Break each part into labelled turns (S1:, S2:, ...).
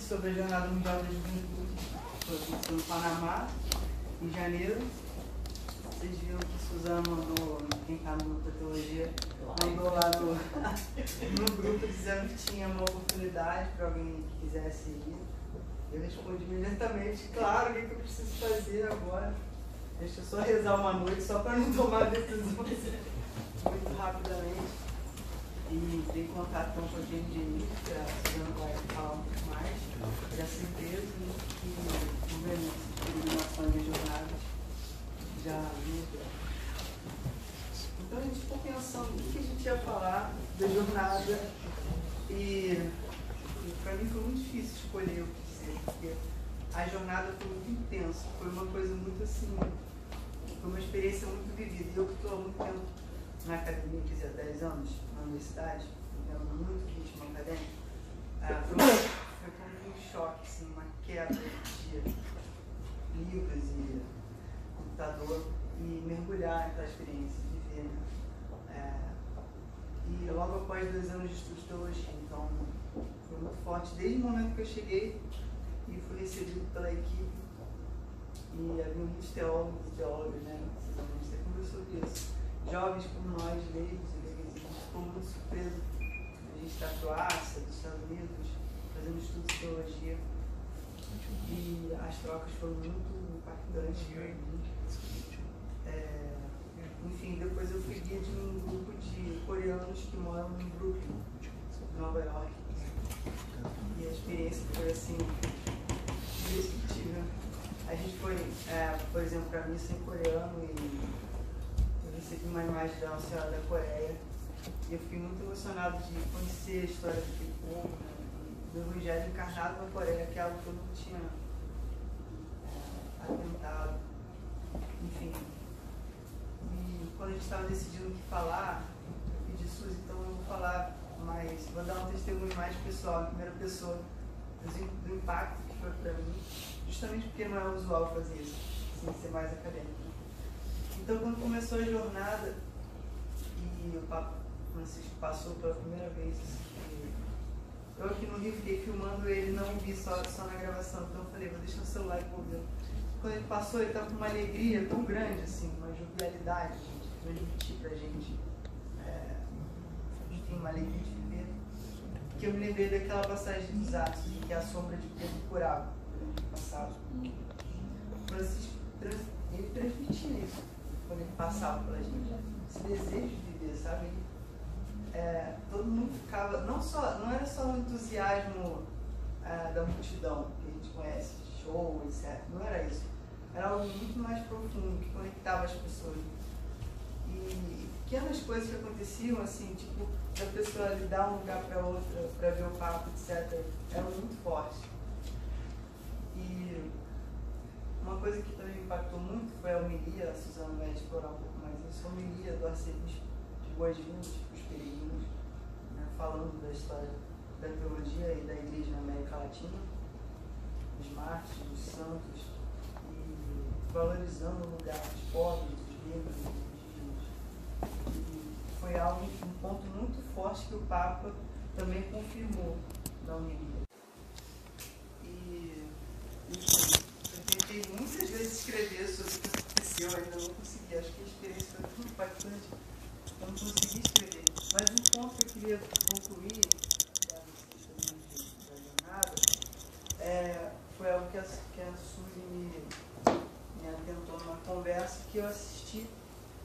S1: sobre a Jornada Mundial da Juventude, foi no Panamá, em janeiro. Vocês viram que Suzana mandou, quem está no grupo da teologia, mandou lá no grupo dizendo que tinha uma oportunidade para alguém que quisesse ir. Eu respondi imediatamente, claro, o que eu preciso fazer agora? Deixa eu só rezar uma noite, só para não tomar decisões muito rapidamente. E dei contato com a gente de início, que a Suzana vai falar um pouco mais dessa empresa, que o Venâncio de iluminação de jornadas já viu. Então a gente ficou pensando o que a gente ia falar da jornada e para mim foi muito difícil escolher o que dizer, porque a jornada foi muito intensa, foi uma coisa muito assim, foi uma experiência muito vivida. E eu que estou há muito tempo na academia, quer dizer, há 10 anos, na universidade, vivendo muito ritmo acadêmico, foi como um choque, assim, uma quebra de livros e computador e mergulhar naquela experiência, viver, né? E logo após 2 anos de estudo de teologia, então foi muito forte desde o momento que eu cheguei e fui recebido pela equipe e havia muitos teólogos e teólogas, né? A gente até conversou sobre isso. Jovens como nós, leigos e leigas, a gente ficou muito surpreso. A gente está na Croácia, dos Estados Unidos, fazendo estudo de teologia e as trocas foram muito impactantes para mim. Enfim, depois eu fui guia de um grupo de coreanos que moram em Brooklyn, Nova York. E a experiência foi assim, indescritível. A gente foi, por exemplo, para missa em coreano e eu recebi uma imagem da Nossa Senhora da Coreia. E eu fiquei muito emocionado de conhecer a história daquele povo, né, do Evangelho encarnado na Coreia, que é algo que eu não tinha atentado. Enfim. E quando a gente estava decidindo o que falar, eu pedi Suzy, então eu vou falar mais, vou dar um testemunho mais pessoal, em primeira pessoa, do impacto que foi para mim, justamente porque não é usual fazer isso, assim, ser mais acadêmico. Então, quando começou a jornada e o Papa Francisco passou pela primeira vez, eu aqui no Rio fiquei filmando ele, não vi só na gravação, então eu falei, vou deixar o celular e vou ver. Quando ele passou, ele estava com uma alegria tão grande, assim, uma jovialidade de transmitir para a gente, enfim, uma alegria de viver, que eu me lembrei daquela passagem dos Atos, em que a sombra de Pedro curava no passado. Francisco, ele transmitia isso quando ele passava pela gente, esse desejo de viver, sabe? Todo mundo ficava, não era só o entusiasmo da multidão que a gente conhece, show, etc. Não era isso. Era algo muito mais profundo que conectava as pessoas. E pequenas coisas que aconteciam, assim, tipo, da pessoa lhe dar um lugar para outra, para ver o papo, etc., eram muito fortes. E uma coisa que também me impactou muito foi a homilia, a Suzana vai explorar um pouco mais isso, a homilia do arcebispo de Boas-Vindas, os peregrinos, né, falando da história da teologia e da igreja na América Latina, dos mártires, dos santos, e valorizando o lugar dos pobres, dos negros, dos indígenas. E foi algo, um ponto muito forte que o Papa também confirmou na homilia. E, enfim, eu tentei muitas vezes escrever sobre o que aconteceu, ainda não consegui. Acho que a experiência foi muito impactante, eu não consegui escrever. Mas um ponto que eu queria concluir da jornada foi algo que a Suzy me atentou numa conversa que eu assisti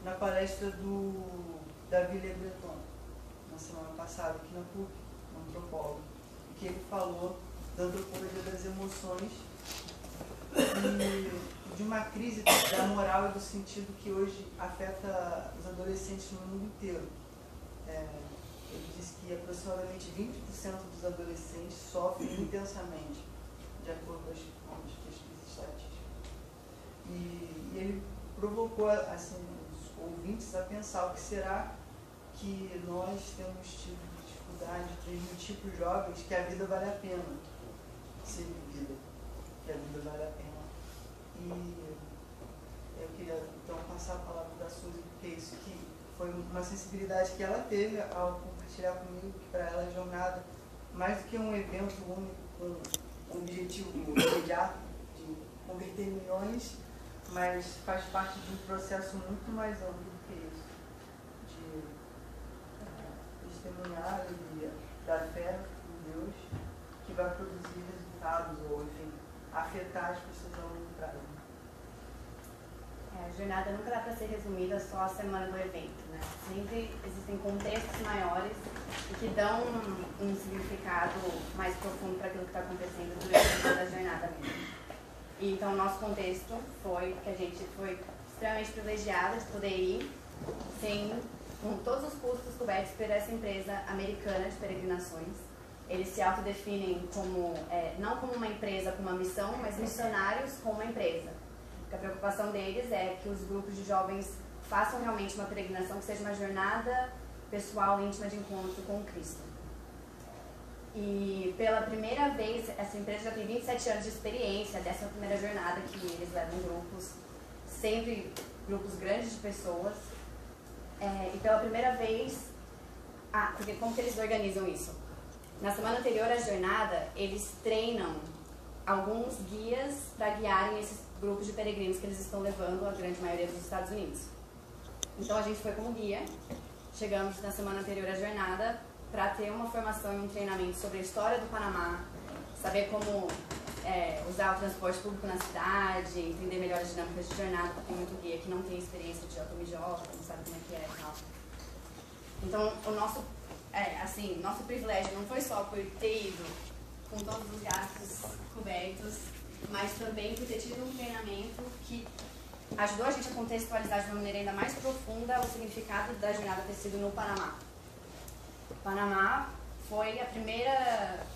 S1: na palestra do Davi Le Breton, na semana passada, aqui na PUC, um antropólogo, que ele falou da antropologia das emoções e de uma crise da moral e do sentido que hoje afeta os adolescentes no mundo inteiro. Ele disse que aproximadamente 20% dos adolescentes sofrem intensamente, de acordo com as pesquisas estatísticas. E ele provocou assim, os ouvintes a pensar o que será que nós temos tido de dificuldade de transmitir para os jovens que a vida vale a pena ser vivida, que a vida vale a pena. E eu queria então passar a palavra da Suzy, porque isso que foi uma sensibilidade que ela teve ao compartilhar comigo, que para ela a jornada, mais do que um evento único com um objetivo imediato de converter milhões, mas faz parte de um processo muito mais amplo do que isso, de testemunhar a alegria da fé em Deus, que vai produzir resultados ou, enfim, afetar as pessoas ao longo prazo.
S2: A jornada nunca dá para ser resumida só a semana do evento, né? Sempre existem contextos maiores e que dão um significado mais profundo para aquilo que está acontecendo durante o dia da jornada mesmo. E, então, o nosso contexto foi que a gente foi extremamente privilegiada de poder ir com todos os custos cobertos por essa empresa americana de peregrinações. Eles se autodefinem como, não como uma empresa com uma missão, mas missionários com uma empresa. A preocupação deles é que os grupos de jovens façam realmente uma peregrinação que seja uma jornada pessoal, íntima de encontro com Cristo. E pela primeira vez, essa empresa já tem 27 anos de experiência, dessa primeira jornada que eles levam grupos, sempre grupos grandes de pessoas. E pela primeira vez, porque como que eles organizam isso? Na semana anterior à jornada, eles treinam alguns guias para guiarem esses grupos de peregrinos que eles estão levando a grande maioria dos Estados Unidos. Então a gente foi como guia, chegamos na semana anterior à jornada para ter uma formação e um treinamento sobre a história do Panamá, saber como usar o transporte público na cidade, entender melhor as dinâmicas de jornada, porque tem muito guia que não tem experiência de JMJ, não sabe como é que é e tal. Então o nosso privilégio não foi só por ter ido com todos os gastos cobertos, mas também por ter tido um treinamento que ajudou a gente a contextualizar de uma maneira ainda mais profunda o significado da jornada ter sido no Panamá. O Panamá foi a primeira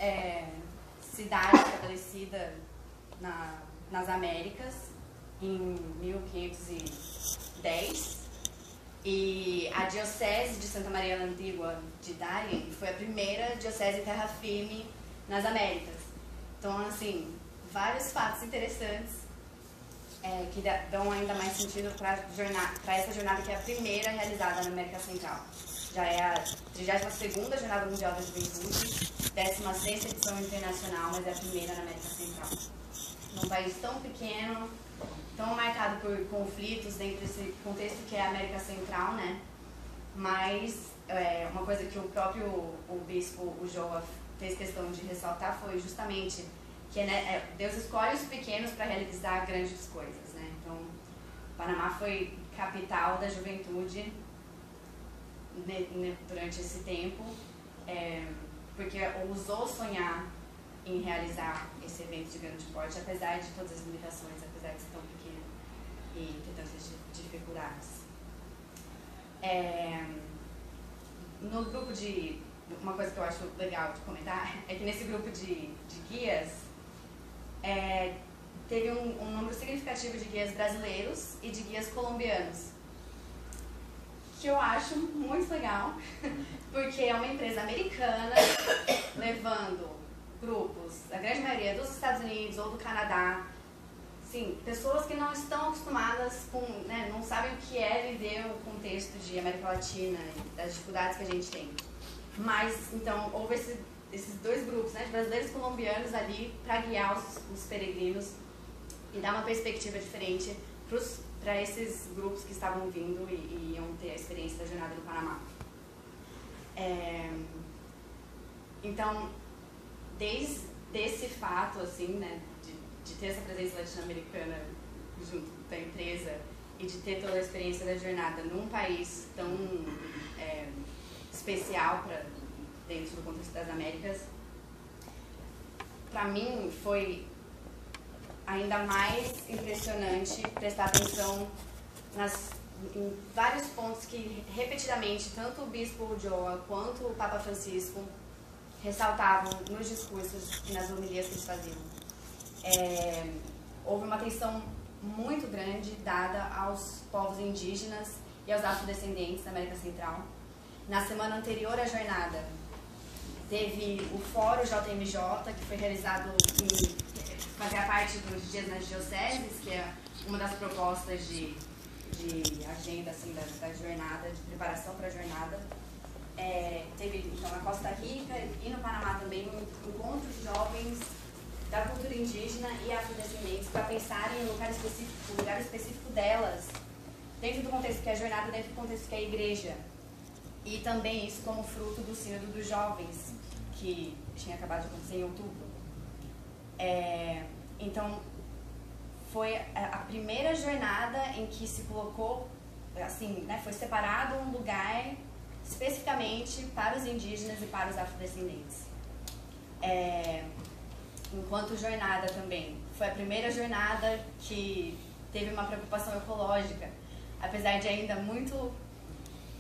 S2: cidade estabelecida nas Américas em 1510 e a diocese de Santa Maria la Antigua de Darien foi a primeira diocese terra firme nas Américas. Então, assim, vários fatos interessantes que dão ainda mais sentido para essa jornada que é a primeira realizada na América Central. Já é a 32ª Jornada Mundial da Juventude, 16ª edição internacional, mas é a primeira na América Central. Num país tão pequeno, tão marcado por conflitos dentro desse contexto que é a América Central, né? Mas uma coisa que o próprio bispo, o Joa, fez questão de ressaltar foi justamente que Deus escolhe os pequenos para realizar grandes coisas, né? Então, Panamá foi capital da juventude durante esse tempo, porque ousou sonhar em realizar esse evento de grande porte, apesar de todas as limitações, apesar de ser tão pequeno e ter tantas dificuldades. No grupo uma coisa que eu acho legal de comentar é que nesse grupo de guias teve um número significativo de guias brasileiros e de guias colombianos, que eu acho muito legal, porque é uma empresa americana levando grupos, a grande maioria dos Estados Unidos ou do Canadá, sim, pessoas que não estão acostumadas com, né, não sabem o que é viver o contexto de América Latina e das dificuldades que a gente tem. Mas, então, houve esses dois grupos, né, de brasileiros e colombianos ali para guiar os peregrinos e dar uma perspectiva diferente para esses grupos que estavam vindo e iam ter a experiência da jornada do Panamá. Então, desde esse fato, assim, né, de ter essa presença latino-americana junto da empresa e de ter toda a experiência da jornada num país tão especial dentro do contexto das Américas, para mim foi ainda mais impressionante prestar atenção em vários pontos que repetidamente tanto o Bispo Joa quanto o Papa Francisco ressaltavam nos discursos e nas homilias que eles faziam. Houve uma atenção muito grande dada aos povos indígenas e aos afrodescendentes da América Central. Na semana anterior à jornada, teve o Fórum JMJ, que foi realizado fazia parte dos Dias nas Dioceses, que é uma das propostas de agenda assim, da jornada, de preparação para a jornada. Teve, então, na Costa Rica e no Panamá também um encontro de jovens da cultura indígena e afrodescendentes para pensarem no lugar específico delas, dentro do contexto que é a jornada, dentro do contexto que é a igreja. E também isso como fruto do Sínodo dos Jovens, que tinha acabado de acontecer em outubro. Então, foi a primeira jornada em que se colocou, assim, né, foi separado um lugar especificamente para os indígenas e para os afrodescendentes. Enquanto jornada também, foi a primeira jornada que teve uma preocupação ecológica, apesar de ainda muito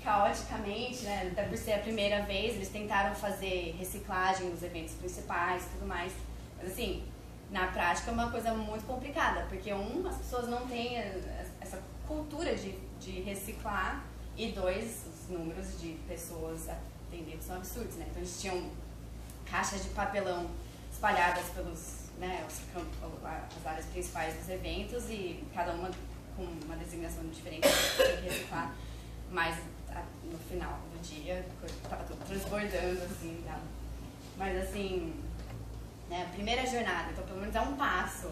S2: caoticamente, né, até por ser a primeira vez, eles tentaram fazer reciclagem nos eventos principais e tudo mais, mas assim, na prática é uma coisa muito complicada, porque as pessoas não têm essa cultura de reciclar, e dois, os números de pessoas atendidas são absurdos, né, então eles tinham caixas de papelão espalhadas pelos, né, as áreas principais dos eventos, e cada uma com uma designação diferente de reciclar, mas no final do dia estava tudo transbordando, assim, tá? Mas assim, né, a primeira jornada, então pelo menos é um passo,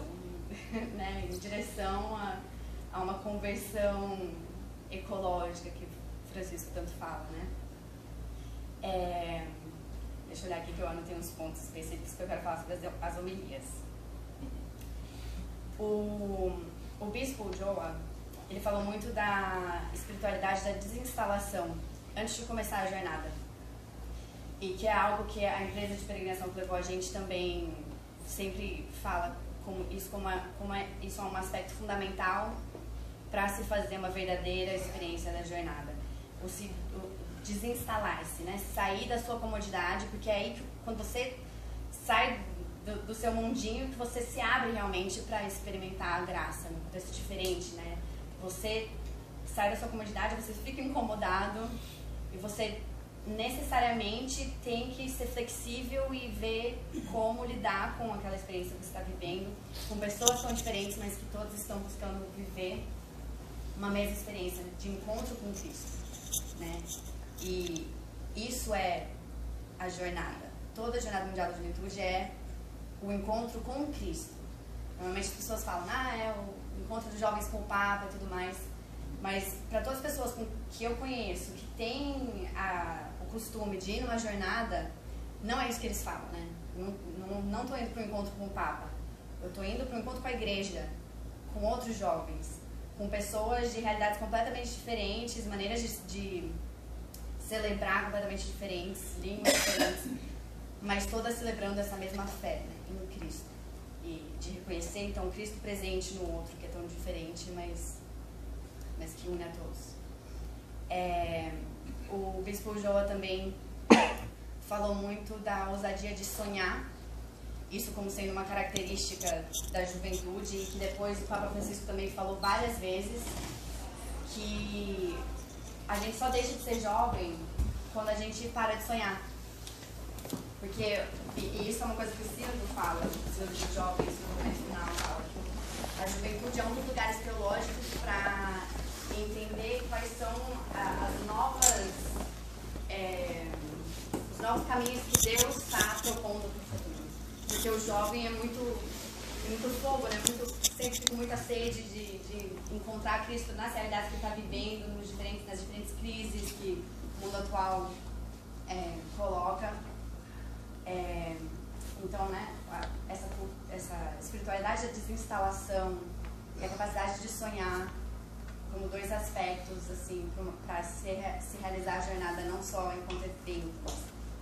S2: né, em direção a uma conversão ecológica que o Francisco tanto fala, né? Deixa eu olhar aqui que eu anotei uns pontos específicos que eu quero falar sobre as homilias. O Bispo Ulloa, ele falou muito da espiritualidade da desinstalação antes de começar a jornada. E que é algo que a empresa de peregrinação que levou a gente também sempre fala isso é um aspecto fundamental para se fazer uma verdadeira experiência da jornada. O desinstalar-se, né? Sair da sua comodidade, porque é aí que quando você sai do seu mundinho que você se abre realmente para experimentar a graça, num contexto diferente, né? Você sai da sua comodidade, você fica incomodado e você necessariamente tem que ser flexível e ver como lidar com aquela experiência que você está vivendo, com pessoas tão diferentes, mas que todas estão buscando viver uma mesma experiência de encontro com Cristo, né? E isso é a jornada. Toda a Jornada Mundial da Juventude é o encontro com Cristo. Normalmente as pessoas falam, é o encontro dos jovens com o Papa e tudo mais, mas para todas as pessoas que eu conheço, que têm o costume de ir numa jornada, não é isso que eles falam, né? Não estou indo para o encontro com o Papa, eu estou indo para o encontro com a igreja, com outros jovens, com pessoas de realidades completamente diferentes, maneiras de celebrar completamente diferentes, línguas diferentes, mas todas celebrando essa mesma fé, né, em Cristo. E de reconhecer, então, Cristo presente no outro, que é tão diferente, mas que une a todos. O Bispo Ulloa também falou muito da ousadia de sonhar, isso como sendo uma característica da juventude, e que depois o Papa Francisco também falou várias vezes que a gente só deixa de ser jovem quando a gente para de sonhar. Porque, e isso é uma coisa que o Sínodo fala, o Sínodo dos Jovens, no momento final, fala que a juventude é um dos lugares teológicos para entender quais são os novos caminhos que Deus está propondo para o futuro. Porque o jovem é muito fogo, né? Sempre com muita sede de encontrar Cristo nas realidades que ele está vivendo, nas diferentes crises que o mundo atual coloca. Então, né, essa espiritualidade da desinstalação e a capacidade de sonhar como dois aspectos, assim, para se realizar a jornada não só enquanto evento,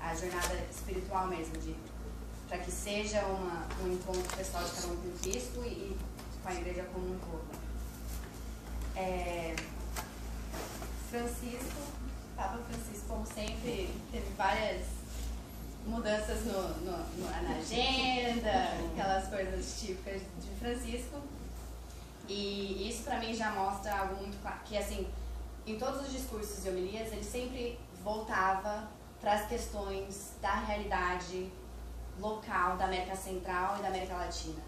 S2: a jornada espiritual mesmo, para que seja um encontro pessoal de cada um com Cristo e com a igreja como um todo. Papa Francisco, como sempre, teve várias mudanças na agenda, aquelas coisas típicas de Francisco. E isso para mim já mostra algo muito claro, que assim, em todos os discursos e homilias, ele sempre voltava para as questões da realidade local da América Central e da América Latina.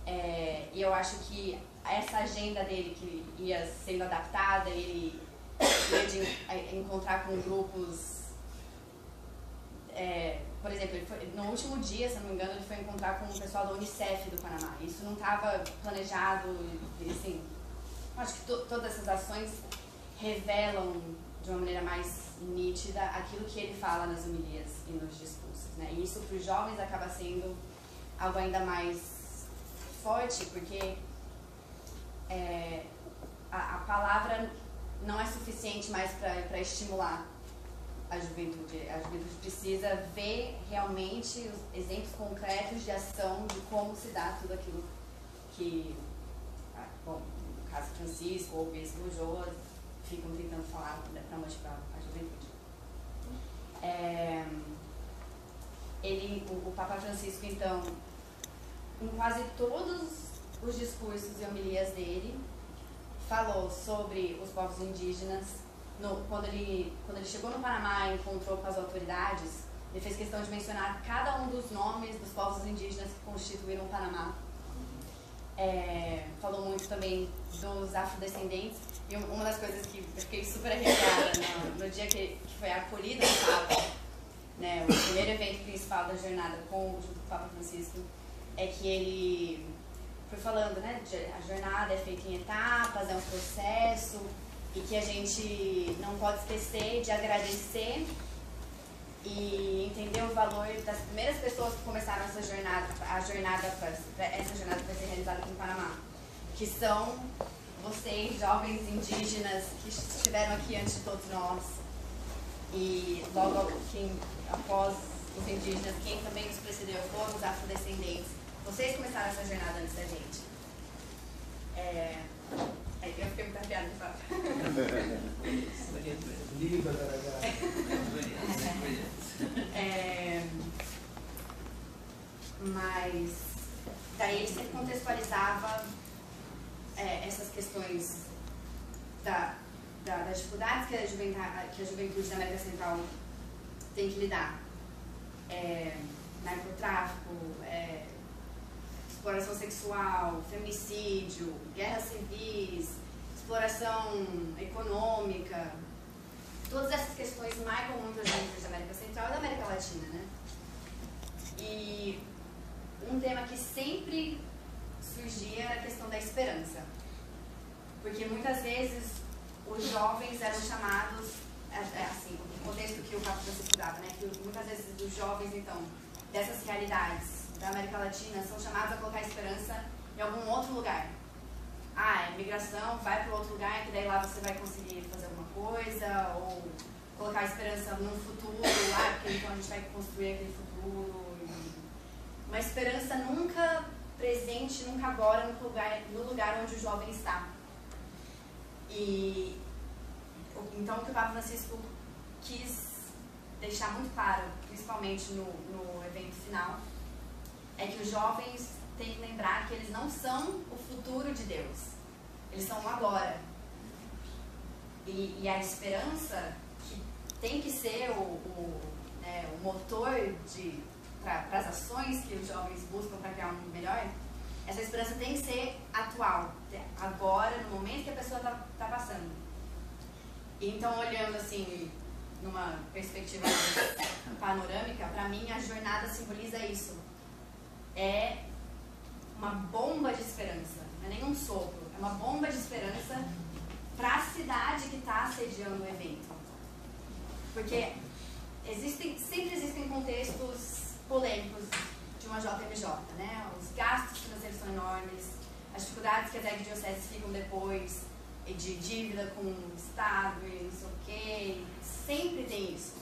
S2: E eu acho que essa agenda dele, que ia sendo adaptada, ele ia encontrar com grupos por exemplo, no último dia, se não me engano, ele foi encontrar com o pessoal da Unicef do Panamá. Isso não estava planejado, assim, acho que todas essas ações revelam de uma maneira mais nítida aquilo que ele fala nas homilias e nos discursos, né? E isso para os jovens acaba sendo algo ainda mais forte, porque a palavra não é suficiente mais para estimular a juventude. A juventude precisa ver realmente os exemplos concretos de ação, de como se dá tudo aquilo que, bom, no caso Francisco ou o Bispo Joas ficam tentando falar para motivar a juventude. O Papa Francisco, então, em quase todos os discursos e homilias dele, falou sobre os povos indígenas. Quando ele chegou no Panamá e encontrou com as autoridades, ele fez questão de mencionar cada um dos nomes dos povos indígenas que constituíram o Panamá. Falou muito também dos afrodescendentes. E uma das coisas que eu fiquei super arrepiada no dia que foi acolhida no Papa, né, o primeiro evento principal da jornada junto com o Papa Francisco, é que ele foi falando, né, a jornada é feita em etapas, é um processo, e que a gente não pode esquecer de agradecer e entender o valor das primeiras pessoas que começaram essa jornada, essa jornada que vai ser realizada aqui no Panamá, que são vocês, jovens indígenas que estiveram aqui antes de todos nós, e logo após os indígenas, quem também nos precedeu foram os afrodescendentes. Vocês começaram essa jornada antes da gente. Aí eu fiquei muito arrepiada de fato. Mas daí ele sempre contextualizava essas questões das dificuldades que a juventude da América Central tem que lidar. Narcotráfico, exploração sexual, feminicídio, guerras civis, exploração econômica. Todas essas questões marcam muito as juventudes da América Central e da América Latina, né? E um tema que sempre surgia era a questão da esperança. Porque muitas vezes os jovens eram chamados, assim, o contexto que o Papa Francisco dava, né? Que muitas vezes os jovens, então, dessas realidades da América Latina são chamados a colocar esperança em algum outro lugar. Imigração, vai para outro lugar, que daí lá você vai conseguir fazer alguma coisa, ou colocar esperança num futuro, porque então a gente vai construir aquele futuro. Uma esperança nunca presente, nunca agora, no lugar onde o jovem está. E então o que o Papa Francisco quis deixar muito claro, principalmente no evento final, é que os jovens têm que lembrar que eles não são o futuro de Deus, eles são o agora. E a esperança, que tem que ser o motor para as ações que os jovens buscam para criar um mundo melhor, essa esperança tem que ser atual, agora, no momento que a pessoa está passando. E então, olhando assim, numa perspectiva panorâmica, para mim a jornada simboliza isso. É uma bomba de esperança, não é nem um sopro, é uma bomba de esperança para a cidade que está assediando o evento. Porque sempre existem contextos polêmicos de uma JMJ, né? Os gastos financeiros são enormes, as dificuldades que as arquidioceses ficam depois, de dívida com o Estado e não sei o quê, sempre tem isso.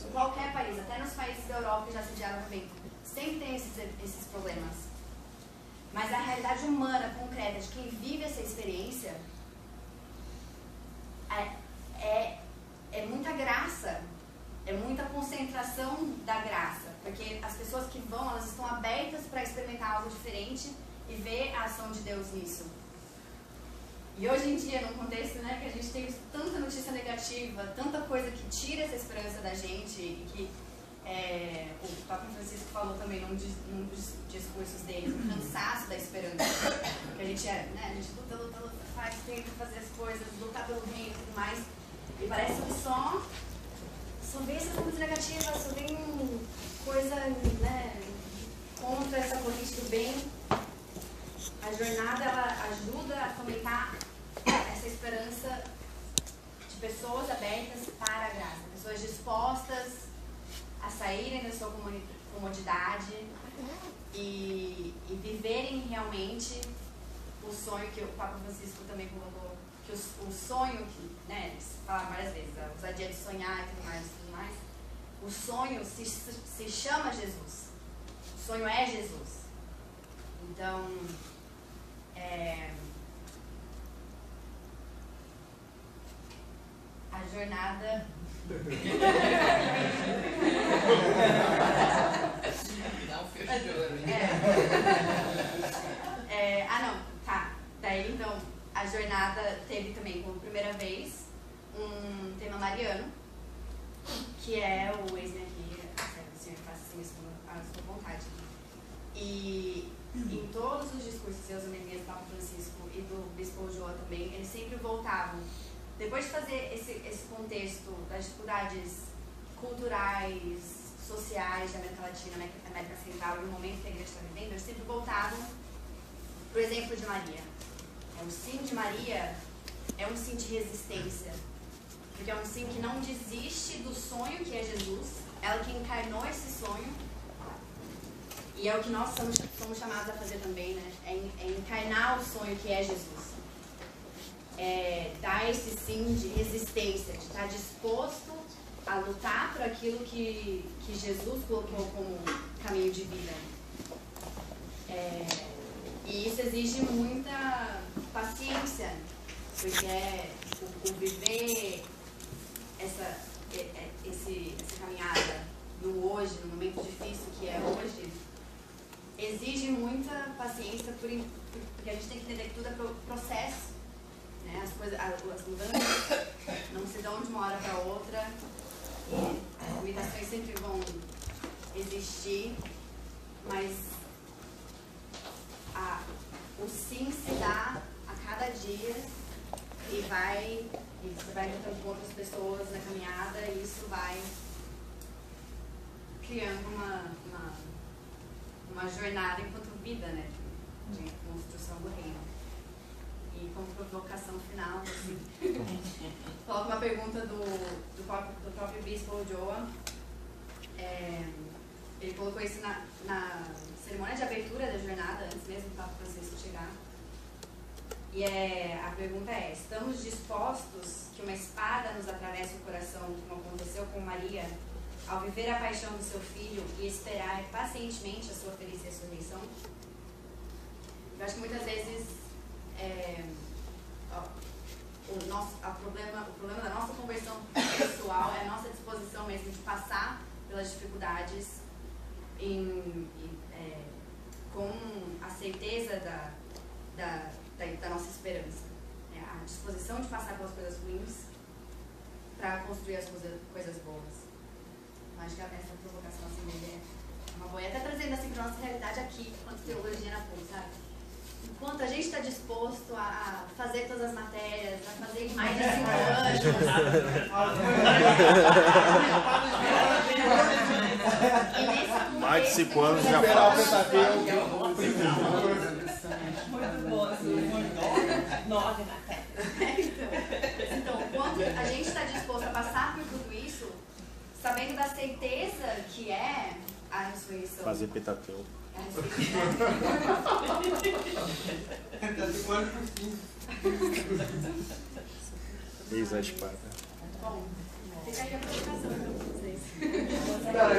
S2: Em qualquer país, até nos países da Europa que já sediaram o evento, sempre tem esses problemas. Mas a realidade humana, concreta, de quem vive essa experiência, é muita graça, é muita concentração da graça, porque as pessoas que vão, elas estão abertas para experimentar algo diferente e ver a ação de Deus nisso. E hoje em dia, num contexto, né, que a gente tem tanta notícia negativa, tanta coisa que tira essa esperança da gente, e que o Papa Francisco falou também num dos discursos dele, o cansaço da esperança, que a gente luta, tenta fazer as coisas, lutar pelo reino e tudo mais, e parece que só vem essas coisas negativas, só vem coisa, né, contra essa corrente do bem. A jornada, ela ajuda a fomentar essa esperança de pessoas abertas para a graça, pessoas dispostas a saírem da sua comodidade e viverem realmente o sonho que o Papa Francisco também colocou, que o sonho, que, né, eles falam várias vezes, a ousadia de sonhar e tudo mais, o sonho se chama Jesus, o sonho é Jesus. Então, a jornada...
S3: Dá um fecho de olho.
S2: Daí, então, a jornada teve também, como primeira vez, um tema mariano, que é o eis-me aqui, o Senhor faça assim isso à sua vontade. E em todos os discursos e as homilias do Papa Francisco e do Bispo Ulloa também, eles sempre voltavam, depois de fazer esse contexto das dificuldades culturais, sociais da América Latina, América Central, e no momento que a igreja está vivendo, eles sempre voltavam para o exemplo de Maria. O sim de Maria é um sim de resistência, porque é um sim que não desiste do sonho que é Jesus, ela que encarnou esse sonho, e é o que nós somos chamados a fazer também, né? É encarnar o sonho que é Jesus. É dar esse sim de resistência, de estar disposto a lutar por aquilo que Jesus colocou como caminho de vida. E isso exige muita paciência, porque o viver essa caminhada no hoje, no momento difícil que é hoje, exige muita paciência, porque a gente tem que entender que tudo é processo, né? As mudanças não se dão de uma hora para outra, e as limitações sempre vão existir, mas o sim se dá a cada dia e você vai encontrando com outras pessoas na caminhada, e isso vai criando uma jornada enquanto vida, né, de construção do reino. E como provocação final, assim, coloco uma pergunta do próprio Bispo Ulloa. Ele colocou isso na cerimônia de abertura da jornada, antes mesmo do Papa Francisco chegar. E a pergunta é: estamos dispostos que uma espada nos atravesse o coração, como aconteceu com Maria, ao viver a paixão do seu filho e esperar pacientemente a sua feliz ressurreição? Eu acho que muitas vezes o problema da nossa conversão pessoal é a nossa disposição mesmo de passar pelas dificuldades com a certeza da nossa esperança, né? A disposição de passar pelas coisas ruins para construir as coisas boas. Eu acho que essa provocação assim, é uma boa. E até trazendo assim para a nossa realidade aqui, quanto teologia na PUC, sabe? Enquanto a gente está disposto a fazer todas as matérias, a fazer em mais de 5 anos.
S4: Mais de 5 anos já faz.
S5: Muito bom, assim, 9 matérias.
S2: Então, quando a gente está disposto a passar por tudo isso, sabendo da certeza que é a ressurreição.
S4: Fazer Pentateuco. Eis a espada.
S2: Bom, fica aí a provocação para vocês.
S1: Cara,